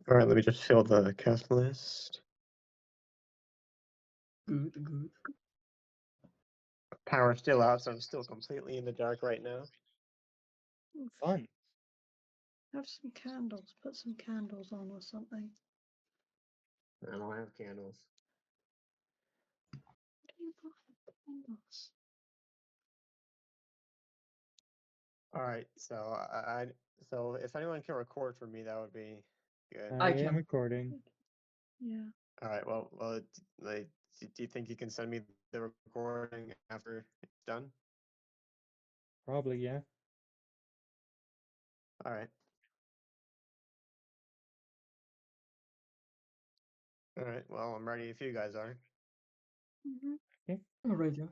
Alright, let me just fill the cast list. Good. Power's still out, so I'm still completely in the dark right now. Fun. Have some candles. Put some candles on or something. I don't have candles. What do you buy candles? Alright, so if anyone can record for me, that would be good. I I am can. recording. Yeah. Alright, well, like, do you think you can send me the recording after it's done? Probably, yeah. Alright. Alright, well, I'm ready if you guys are. Mm-hmm. Alright, yeah.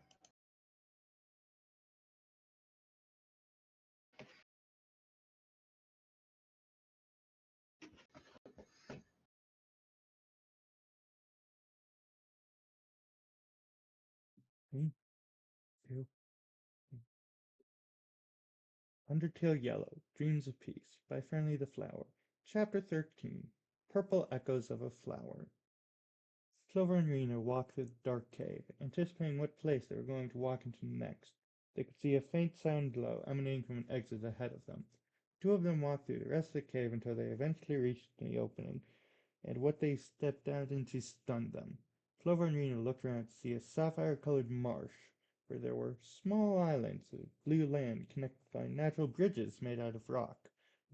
Three, two, Undertale Yellow, Dreams of Peace, by Friendly the Flower. Chapter 13, Purple Echoes of a Flower. Clover and Rena walked through the dark cave, anticipating what place they were going to walk into next. They could see a faint silent glow emanating from an exit ahead of them. Two of them walked through the rest of the cave until they eventually reached the opening, and what they stepped out into stunned them. Clover and Rena looked around to see a sapphire-colored marsh, where there were small islands of blue land connected by natural bridges made out of rock.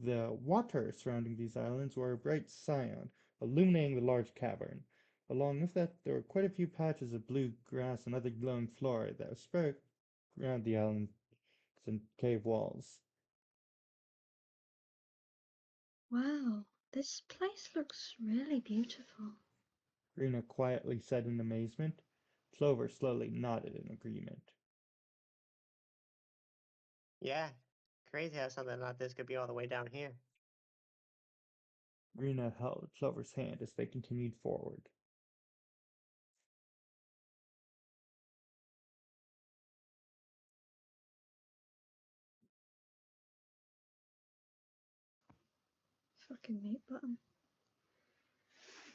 The water surrounding these islands were a bright cyan, illuminating the large cavern. Along with that, there were quite a few patches of blue grass and other glowing flora that were spread around the islands and cave walls. Wow, this place looks really beautiful. Rena quietly said in amazement. Clover slowly nodded in agreement. Yeah, crazy how something like this could be all the way down here. Rena held Clover's hand as they continued forward. Fucking mute button.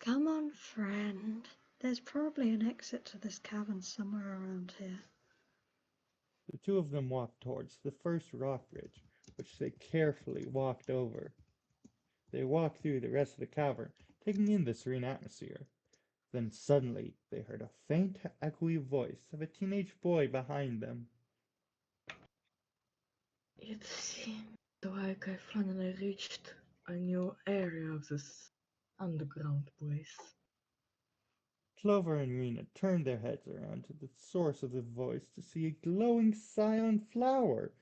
Come on, friend. There's probably an exit to this cavern somewhere around here. The two of them walked towards the first rock ridge, which they carefully walked over. They walked through the rest of the cavern, taking in the serene atmosphere. Then suddenly they heard a faint, echoey voice of a teenage boy behind them. It seemed like I finally reached a new area of this underground place. Clover and Rena turned their heads around to the source of the voice to see a glowing silent flower.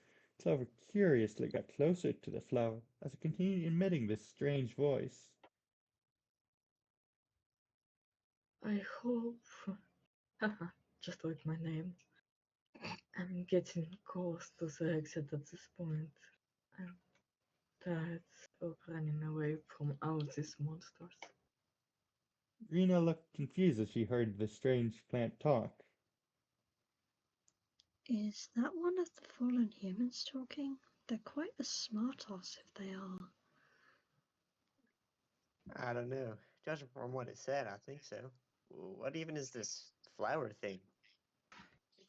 Clover curiously got closer to the flower as it continued emitting this strange voice. I hope, haha, just like my name, I'm getting close to the exit at this point. I'm tired of running away from all these monsters. Rena looked confused as she heard the strange plant talk. Is that one of the fallen humans talking? They're quite the smart ass if they are. I don't know. Judging from what it said, I think so. What even is this flower thing?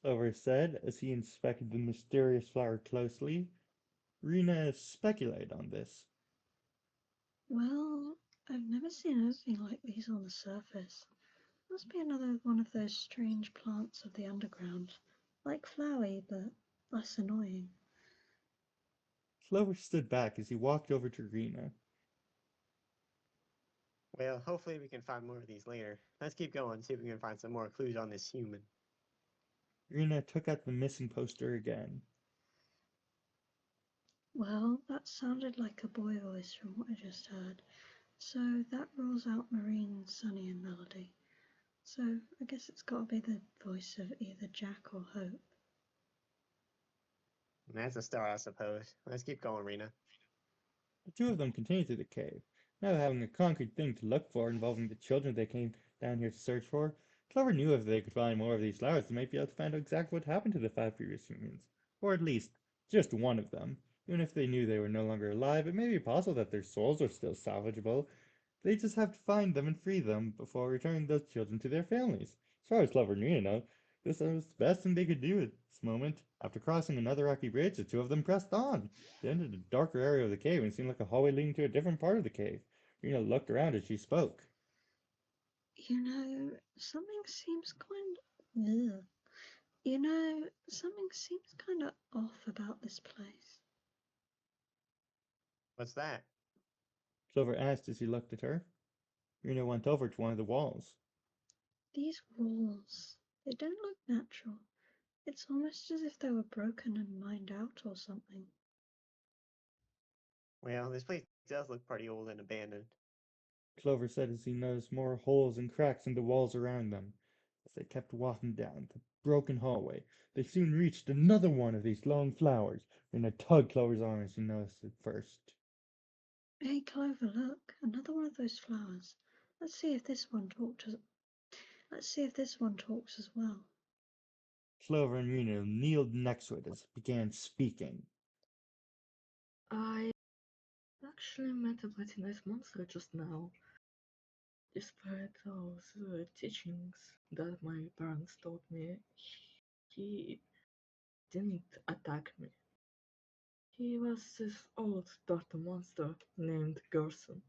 Clover said as he inspected the mysterious flower closely. Rena speculated on this. Well, I've never seen anything like these on the surface. Must be another one of those strange plants of the underground. Like Flowey, but less annoying. Clover stood back as he walked over to Rena. Well, hopefully we can find more of these later. Let's keep going, see if we can find some more clues on this human. Rena took out the missing poster again. Well, that sounded like a boy voice from what I just heard. So that rules out Marine, Sunny, and Melody. So I guess it's got to be the voice of either Jack or Hope. That's a start, I suppose. Let's keep going, Rena. The two of them continued through the cave, now having a concrete thing to look for involving the children they came down here to search for. Clover knew if they could find more of these flowers, they might be able to find out exactly what happened to the 5 previous humans. Or at least, just one of them. Even if they knew they were no longer alive, it may be possible that their souls are still salvageable. They just have to find them and free them before returning those children to their families. As far as Clover and Rena know, this was the best thing they could do at this moment. After crossing another rocky bridge, the two of them pressed on. They entered a darker area of the cave and it seemed like a hallway leading to a different part of the cave. Rena looked around as she spoke. Something seems something seems kind of off about this place. What's that? Clover asked as he looked at her. Rena went over to one of the walls. These walls, they don't look natural. It's almost as if they were broken and mined out or something. Well, this place does look pretty old and abandoned. Clover said as he noticed more holes and cracks in the walls around them. As they kept walking down the broken hallway, they soon reached another one of these long flowers. Rena tugged Clover's arm as she noticed it first. Hey Clover, look, another one of those flowers. Let's see if this one talks as well. Clover and Rena kneeled next to it as it began speaking. I actually met a pretty nice monster just now. Despite those teachings that my parents taught me, he didn't attack me. He was this old turtle monster named Gerson.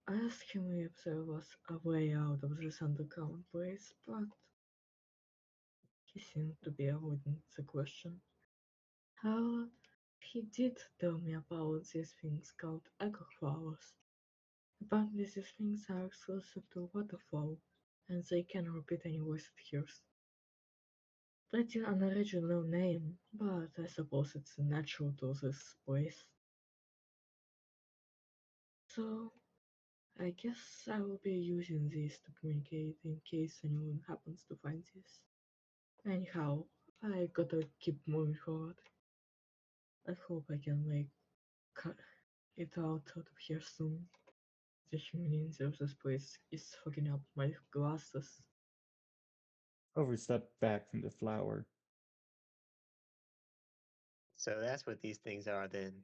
I asked him if there was a way out of this underground place, but he seemed to be avoiding the question. However, he did tell me about these things called echo flowers. Apparently these things are exclusive to waterfall, and they can repeat any voice it hears. Pretty unoriginal name, but I suppose it's natural to this place. So, I guess I will be using these to communicate in case anyone happens to find this. Anyhow, I gotta keep moving forward. I hope I can it out of here soon. The humidity of this place is fogging up my glasses. Clover stepped back from the flower. So that's what these things are then.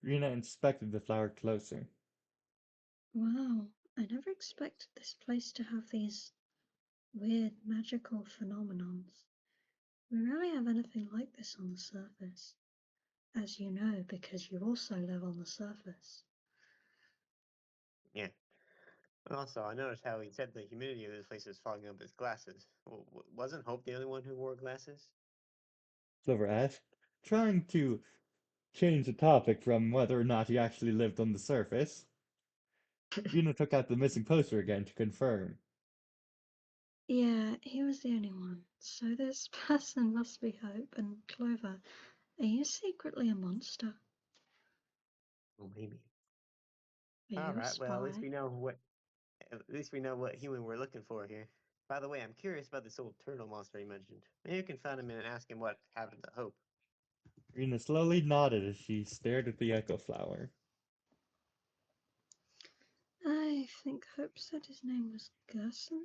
Rena inspected the flower closer. Wow, I never expected this place to have these weird magical phenomenons. We rarely have anything like this on the surface. As you know, because you also live on the surface. Yeah. Also, I noticed how he said the humidity of this place is fogging up his glasses. Wasn't Hope the only one who wore glasses? Clover asked, trying to change the topic from whether or not he actually lived on the surface. Rena took out the missing poster again to confirm. Yeah, he was the only one. So this person must be Hope. And Clover, are you secretly a monster? Well, maybe. Are All you a right. Well, at least spy? we know what human we're looking for here. By the way, I'm curious about this old turtle monster you mentioned. Maybe you can find him and ask him what happened to Hope. Rena slowly nodded as she stared at the echo flower. I think Hope said his name was Gerson.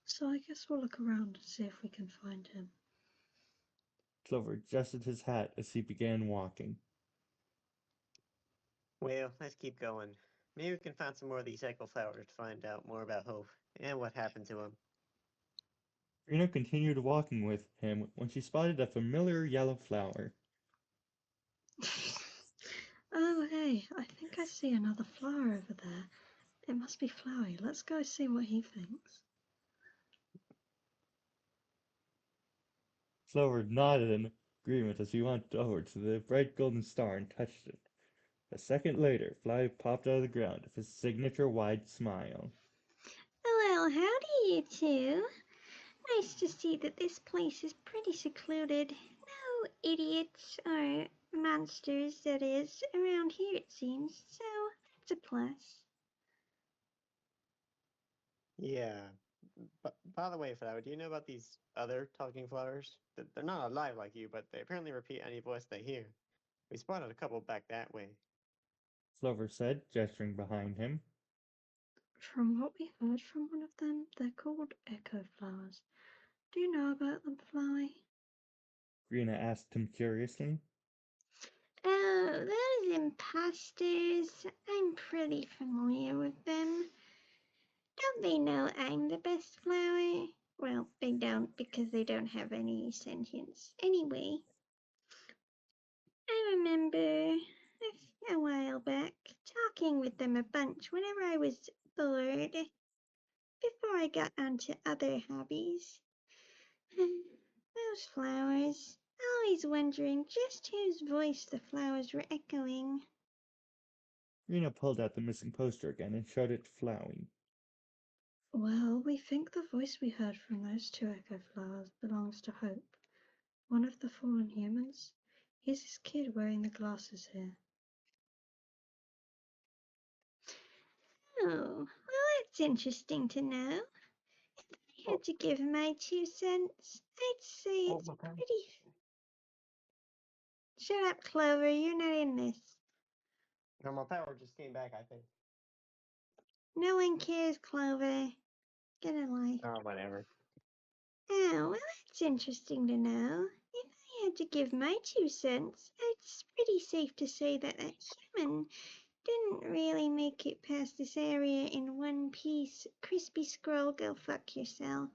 So I guess we'll look around and see if we can find him. Clover adjusted his hat as he began walking. Well, let's keep going. Maybe we can find some more of these echo flowers to find out more about Hope and what happened to him. Rena continued walking with him when she spotted a familiar yellow flower. Oh, hey, I think I see another flower over there. It must be Flowey. Let's go see what he thinks. Clover nodded in agreement as he went over to the bright golden star and touched it. A second later, Fly popped out of the ground with his signature wide smile. Well, howdy, you two. Nice to see that this place is pretty secluded. No idiots or monsters, that is, around here it seems, so it's a plus. Yeah. But by the way, Flower, do you know about these other talking flowers? They're not alive like you, but they apparently repeat any voice they hear. We spotted a couple back that way. Clover said, gesturing behind him. From what we heard from one of them, they're called echo flowers. Do you know about them, Flowey? Rena asked him curiously. Oh, those imposters. I'm pretty familiar with them. Don't they know I'm the best flower? Well, they don't because they don't have any sentience. Anyway, I remember a while back talking with them a bunch whenever I was bored, before I got onto other hobbies. Those flowers, always wondering just whose voice the flowers were echoing. Rena pulled out the missing poster again and showed it to Flowey. Well, we think the voice we heard from those two echo flowers belongs to Hope, one of the fallen humans. He's this kid wearing the glasses here. Oh, well, that's interesting to know. If I had to give my 2 cents, I'd say it's pretty. Shut up, Clover. You're not in this. Normal power just came back, I think. No one cares, Clover. Get a life. Oh, whatever. Oh, well, that's interesting to know. If I had to give my 2 cents, it's pretty safe to say that a human didn't really make it past this area in one piece. Crispy scroll, go fuck yourself.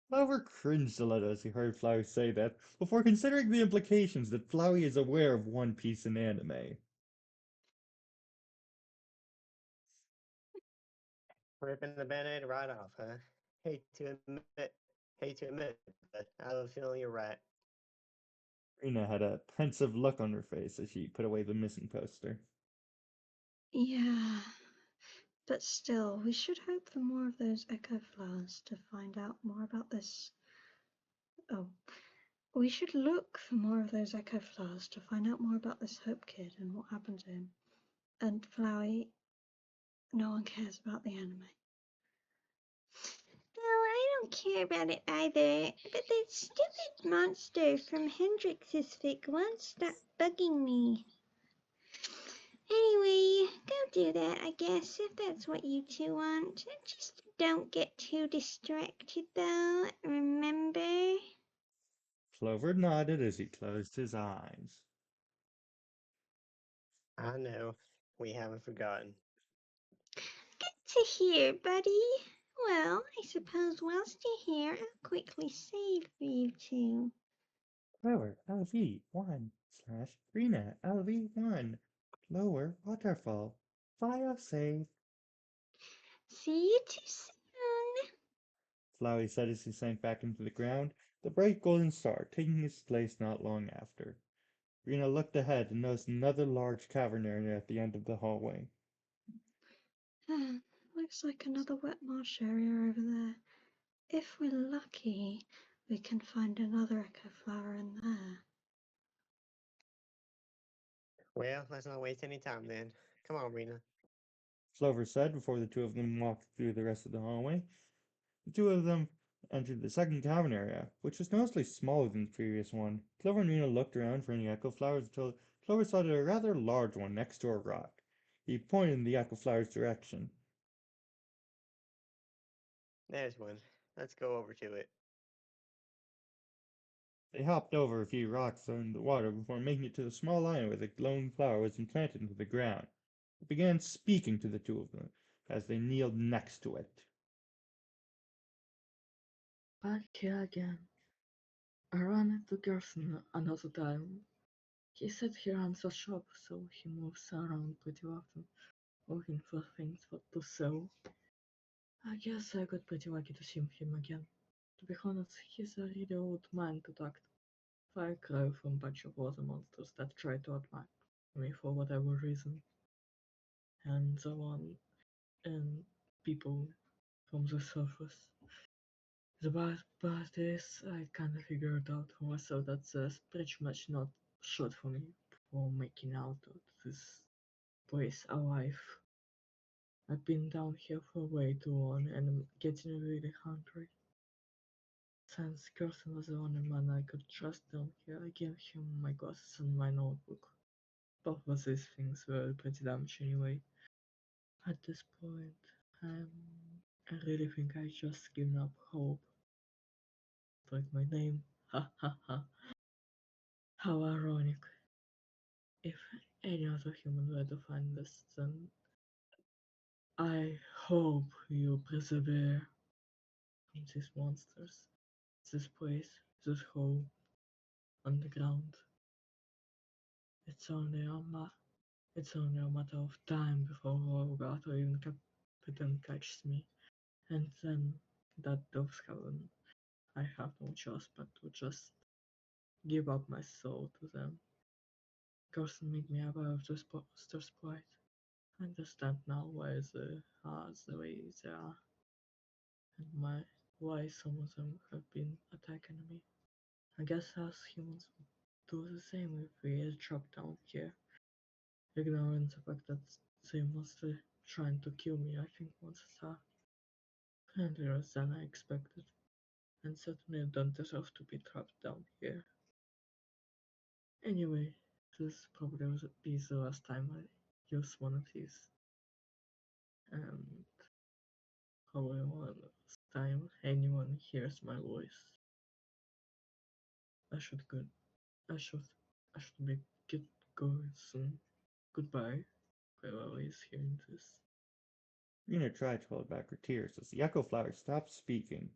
Clover cringed a little as he heard Flowey say that, before considering the implications that Flowey is aware of One Piece in anime. Ripping the band-aid right off, huh? Hate to admit, but I have a feeling you're right. Rena had a pensive look on her face as she put away the missing poster. Yeah, but still, we should hope for more of those echo flowers to find out more about this. Oh, we should look for more of those echo flowers to find out more about this Hope kid and what happened to him. And Flowey, no one cares about the anime. No, I don't care about it either, but that stupid monster from Hendrix's fic won't stop bugging me. Anyway, go do that, I guess, if that's what you two want. Just don't get too distracted, though, remember? Clover nodded as he closed his eyes. I know. We haven't forgotten. Good to hear, buddy. Well, I suppose whilst you're here, I'll quickly save for you two. Clover LV1 / Rena LV1. Lower waterfall. File save. See you too soon. Flowey said as he sank back into the ground, the bright golden star taking its place not long after. Rena looked ahead and noticed another large cavern area at the end of the hallway. Looks like another wet marsh area over there. If we're lucky, we can find another echo flower in there. Well, let's not waste any time then. Come on, Rena. Clover said before the two of them walked through the rest of the hallway. The two of them entered the second cavern area, which was noticeably smaller than the previous one. Clover and Rena looked around for any echo flowers until Clover spotted a rather large one next to a rock. He pointed in the echo flower's direction. There's one. Let's go over to it. They hopped over a few rocks in the water before making it to the small island where the glowing flower was implanted into the ground. It began speaking to the two of them as they kneeled next to it. Back here again. I ran into Gerson another time. He said he runs a shop, so he moves around pretty often, looking for things to sell. I guess I got pretty lucky to see him again. To be honest, he's a really old man to talk to. Far cry from a bunch of water monsters that try to attack me for whatever reason. And so on, and people from the surface. The bad part is, I kinda figured out for myself that there's pretty much not shot for me for making out of this place alive. I've been down here for way too long and I'm getting really hungry. Since Carson was the only man I could trust down here, I gave him my glasses and my notebook. Both of these things were pretty damaged anyway. At this point, I really think I just given up hope. Like my name, ha ha ha. How ironic. If any other human were to find this, then I hope you persevere from these monsters, this place, this hole, underground. It's only a matter of time before Rogat or even Captain catches me, and then that does happen. I have no choice but to just give up my soul to them. Carson made me aware of this monster's plight. I understand now why they are the way they are, and why some of them have been attacking me. I guess us humans would do the same if we are trapped down here, ignoring the fact that they must be trying to kill me. I think monsters are friendlier than I expected, and certainly don't deserve to be trapped down here. Anyway, this probably will be the last time I use one of these, and probably one last time anyone hears my voice. I should go. I should. I should be get going soon. Goodbye. Whoever is hearing this. Rena tried to hold back her tears as the echo flower stopped speaking.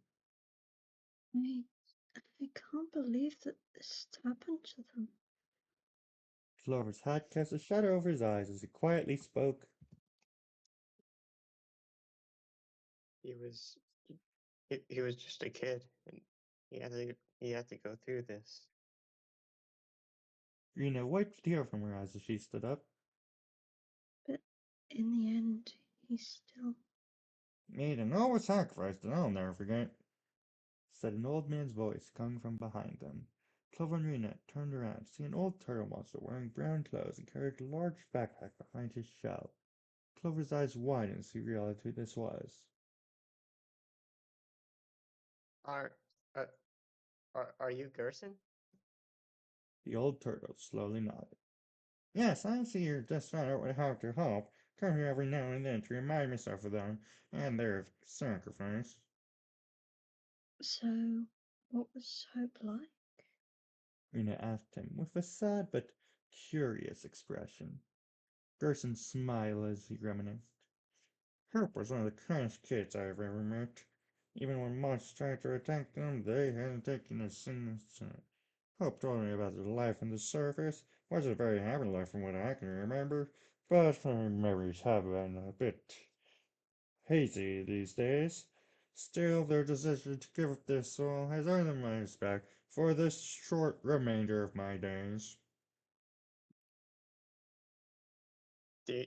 I can't believe that this happened to them. Clover's hat cast a shadow over his eyes as he quietly spoke. He was he was just a kid, and he had to go through this. Rena wiped a tear from her eyes as she stood up. But in the end, he still. Made a noble sacrifice that I'll never forget, said an old man's voice coming from behind them. Clover and Rena turned around to see an old turtle monster wearing brown clothes and carried a large backpack behind his shell. Clover's eyes widened as he realized who this was. Are uh, are you Gerson? The old turtle slowly nodded. Yes, I see you're just found out how to help. Come here every now and then to remind myself of them and their sacrifice. So, what was Hope like? Rena asked him with a sad but curious expression. Gerson smiled as he reminisced. Herb was one of the kindest kids I've ever met. Even when monsters tried to attack them, they hadn't taken a single step. Hope told me about their life on the surface. Wasn't a very happy life from what I can remember, but my memories have been a bit hazy these days. Still, their decision to give up their soul has earned my respect for this short remainder of my days. Do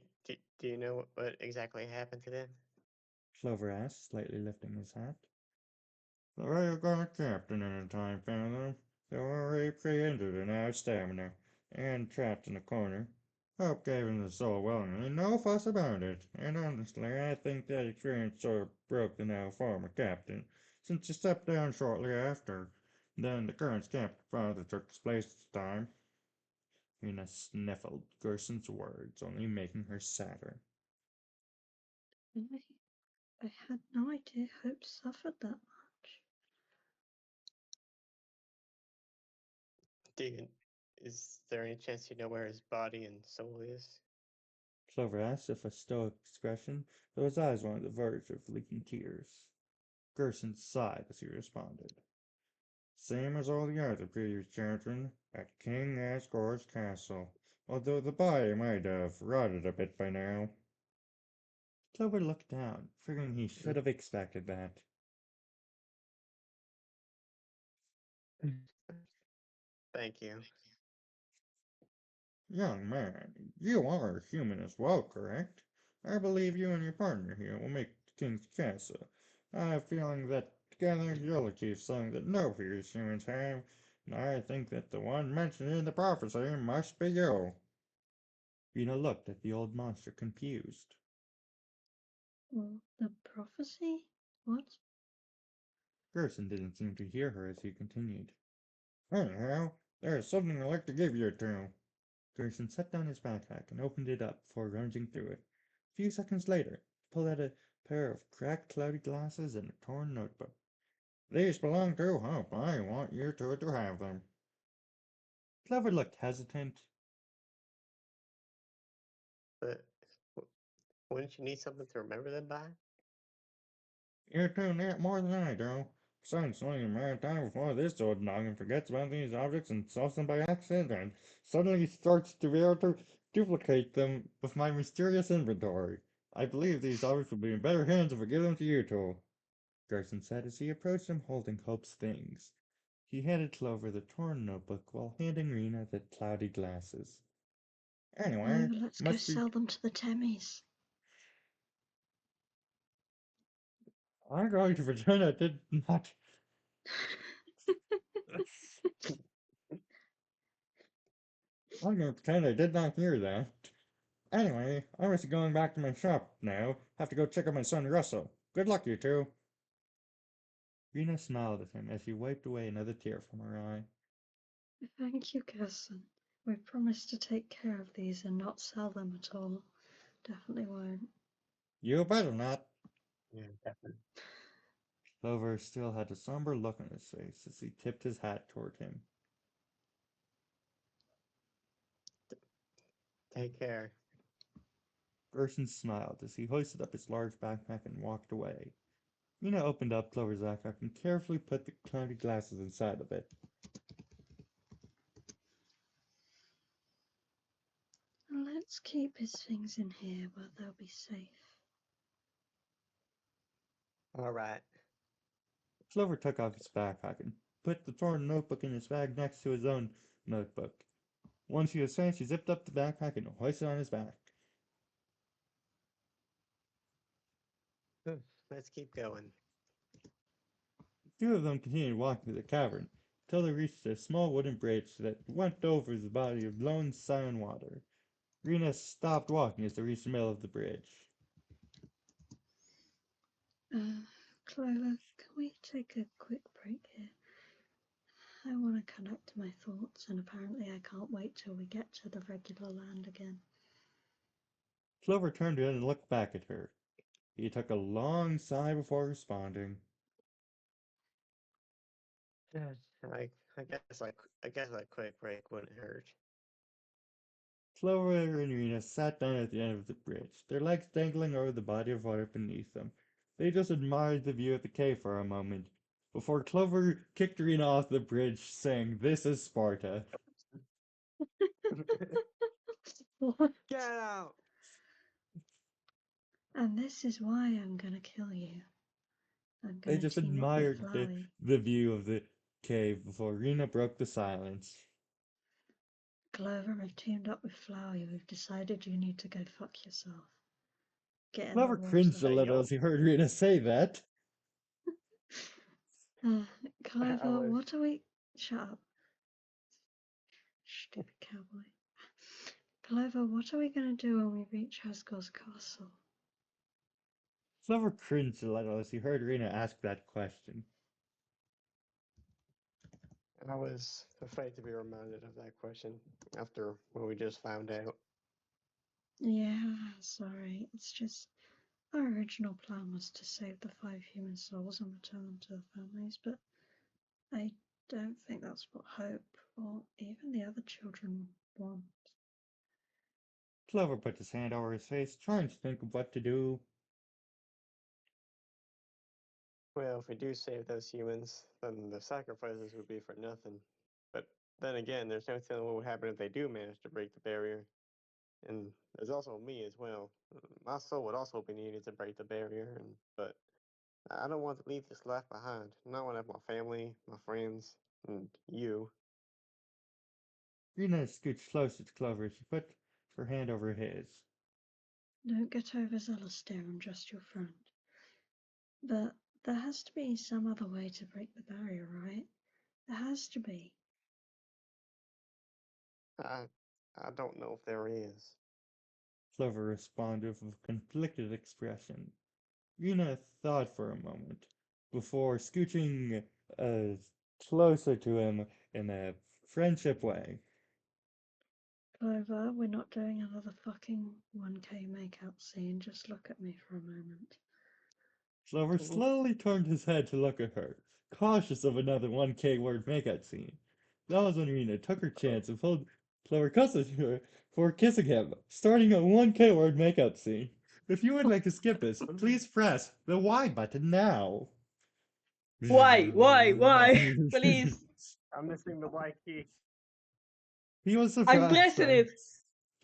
you know what exactly happened to them? Clover asked, slightly lifting his hat. The rail got captain in time found them. They were already pretty injured and out of stamina, and trapped in a corner. Hope gave him the soul willingly, no fuss about it, and honestly, I think that experience sort of broke the now former captain, since he stepped down shortly after. Then the current captain father took his place this time. Mina sniffled Gerson's words, only making her sadder. I had no idea Hope suffered that much. Do you, is there any chance you know where his body and soul is? Clover asked with a stoic expression, though his eyes were on the verge of leaking tears. Gerson sighed as he responded. Same as all the other previous children, at King Asgore's castle, although the body might have rotted a bit by now. Clover looked down, figuring he should have expected that. Thank you. Young man, you are a human as well, correct? I believe you and your partner here will make the King's castle. I have a feeling that together you'll achieve something that no previous humans have, and I think that the one mentioned in the prophecy must be you. Rena looked at the old monster, confused. Well, the prophecy? What? Gerson didn't seem to hear her as he continued. Anyhow, there is something I'd like to give you two. Gerson set down his backpack and opened it up before rummaging through it. A few seconds later, he pulled out a pair of cracked, cloudy glasses and a torn notebook. These belong to Hope. I want you two to have them. Clover looked hesitant. But wouldn't you need something to remember them by? You're doing that more than I do. Besides, only a matter of time before this old noggin forgets about these objects and solves them by accident and suddenly starts to be able to duplicate them with my mysterious inventory. I believe these objects will be in better hands if I give them to you two, Gerson said as he approached him holding Hope's things. He handed Clover the torn notebook while handing Rena the cloudy glasses. Anyway, Oh, let's go must be. sell them to the Temmies. I'm going to pretend I did not. I'm going to pretend I did not hear that. Anyway, I was going back to my shop now. Have to go check on my son Russell. Good luck, you two. Rena smiled at him as she wiped away another tear from her eye. Thank you, Gerson. We promised to take care of these and not sell them at all. Definitely won't. You better not. Yeah, definitely. Clover still had a somber look on his face as he tipped his hat toward him. Take care. Gerson smiled as he hoisted up his large backpack and walked away. Rena opened up Clover's backpack and carefully put the cloudy glasses inside of it. Let's keep his things in here where they'll be safe. All right. Clover took off his backpack and put the torn notebook in his bag next to his own notebook. Once he was finished, he zipped up the backpack and hoisted it on his back. Let's keep going. The two of them continued walking through the cavern until they reached a small wooden bridge that went over the body of lone silent water. Rena stopped walking as they reached the middle of the bridge. Clover, can we take a quick break here? I want to collect my thoughts, and apparently I can't wait till we get to the regular land again. Clover turned in and looked back at her. He took a long sigh before responding. Yeah, I guess a quick break wouldn't hurt. Clover and Rena sat down at the end of the bridge, their legs dangling over the body of water beneath them. They just admired the view of the cave for a moment, before Clover kicked Rena off the bridge, saying, "This is Sparta." What? Get out! And this is why I'm gonna kill you. I'm They gonna just team up with admired Flowey. the view of the cave before Rena broke the silence. Clover, I've teamed up with Flowey. We've decided you need to go fuck yourself. Get in the Clover cringed a water. little as he heard Rena say that. I Clover, was what are we... Shut up. Stupid cowboy. Clover, what are we gonna do when we reach Hasgor's castle? Clover cringed a little as he heard Rena ask that question. I was afraid to be reminded of that question after what we just found out. Yeah, sorry. It's just our original plan was to save the 5 human souls and return them to their families, but I don't think that's what Hope or even the other children want. Clover put his hand over his face, trying to think of what to do. Well, if we do save those humans, then the sacrifices would be for nothing. But then again, there's no telling what would happen if they do manage to break the barrier. And there's also me as well. My soul would also be needed to break the barrier, but I don't want to leave this life behind. Not want to have my family, my friends, and you. Rena scooched closer to Clover as she put her hand over his. Don't get overzealous, dear. I'm just your friend. But there has to be some other way to break the barrier, right? There has to be. I I don't know if there is. Clover responded with a conflicted expression. Rena thought for a moment before scooching closer to him in a friendship way. Clover, we're not doing another fucking 1K makeout scene. Just look at me for a moment. Clover slowly turned his head to look at her, cautious of another 1K word makeout scene. That was when Rena took her chance and pulled Clover closer to her before kissing him, starting a 1K word makeout scene. If you would like to skip this, please press the Y button now. Why? Please. I'm missing the Y key. He was I'm surprised pressing by it.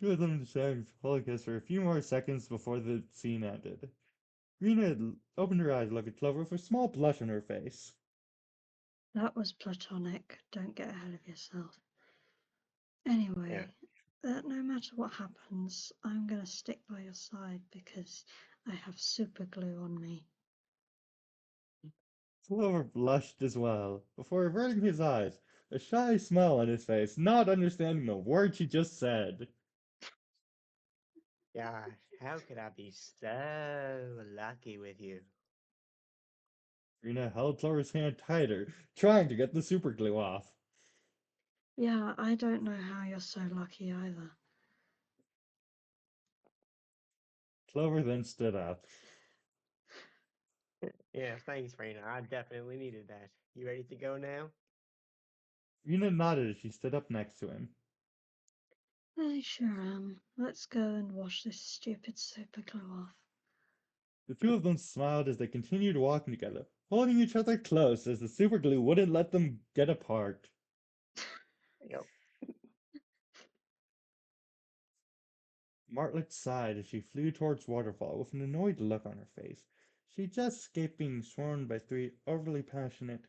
two of them sharing full kiss for a few more seconds before the scene ended. Rena opened her eyes to look at Clover with a small blush on her face. That was platonic. Don't get ahead of yourself. Anyway, no matter what happens, I'm going to stick by your side because I have super glue on me. Clover blushed as well, before averting his eyes, a shy smile on his face, not understanding a word she just said. Gosh, how could I be so lucky with you? Rena held Clover's hand tighter, trying to get the super glue off. Yeah, I don't know how you're so lucky either. Clover then stood up. Yeah, thanks, Raina. I definitely needed that. You ready to go now? Rena nodded as she stood up next to him. I sure am. Let's go and wash this stupid super glue off. The two of them smiled as they continued walking together, holding each other close as the super glue wouldn't let them get apart. Yep. Martlet sighed as she flew towards Waterfall with an annoyed look on her face. She just escaped being sworn by three overly passionate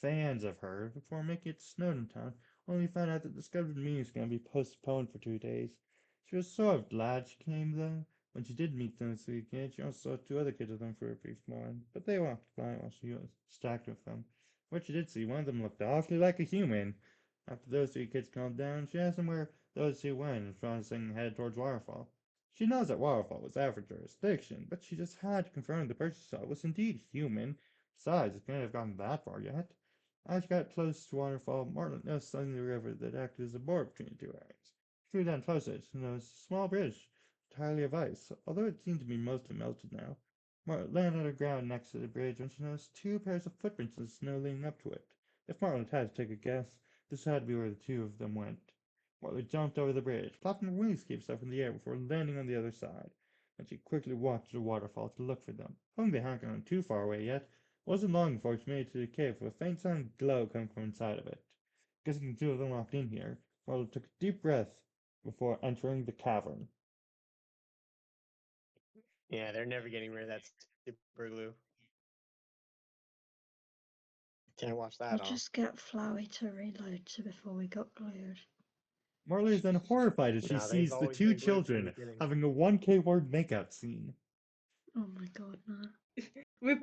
fans of her before making it to Snowdon Town, only found out that the scheduled meeting was going to be postponed for 2 days. She was sort of glad she came, though. When she did meet those three kids, she also saw two other kids with them for a brief moment, but they walked by while she was distracted with them. What she did see, one of them looked awfully like a human. After those three kids calmed down, she asked them where those two went and promising head towards Waterfall. She knows that Waterfall was out of jurisdiction, but she just had to confirm the person she saw was indeed human. Besides, it couldn't have gotten that far yet. As she got close to Waterfall, Martlet noticed something in the river that acted as a border between the two areas. She flew down closer to notice a small bridge, entirely of ice, although it seemed to be mostly melted now. Martlet landed on the ground next to the bridge when she noticed two pairs of footprints in the snow leading up to it. If Martlet had to take a guess, this had to be where the two of them went. Martlet jumped over the bridge, flapping her wings to keep herself in the air before landing on the other side, and she quickly walked to the waterfall to look for them. Hoping they hadn't gone too far away yet, it wasn't long before she made it to the cave with a faint sounding glow coming from inside of it. Guessing the two of them walked in here, Martlet took a deep breath before entering the cavern. Yeah, they're never getting rid of that super glue. Can't wash I'll that off. just get Flowey to reload to before we got glued. Marley is then horrified as she No, they've sees the always two been glued from the children beginning. having a 1K word makeout scene. Oh my god, no. We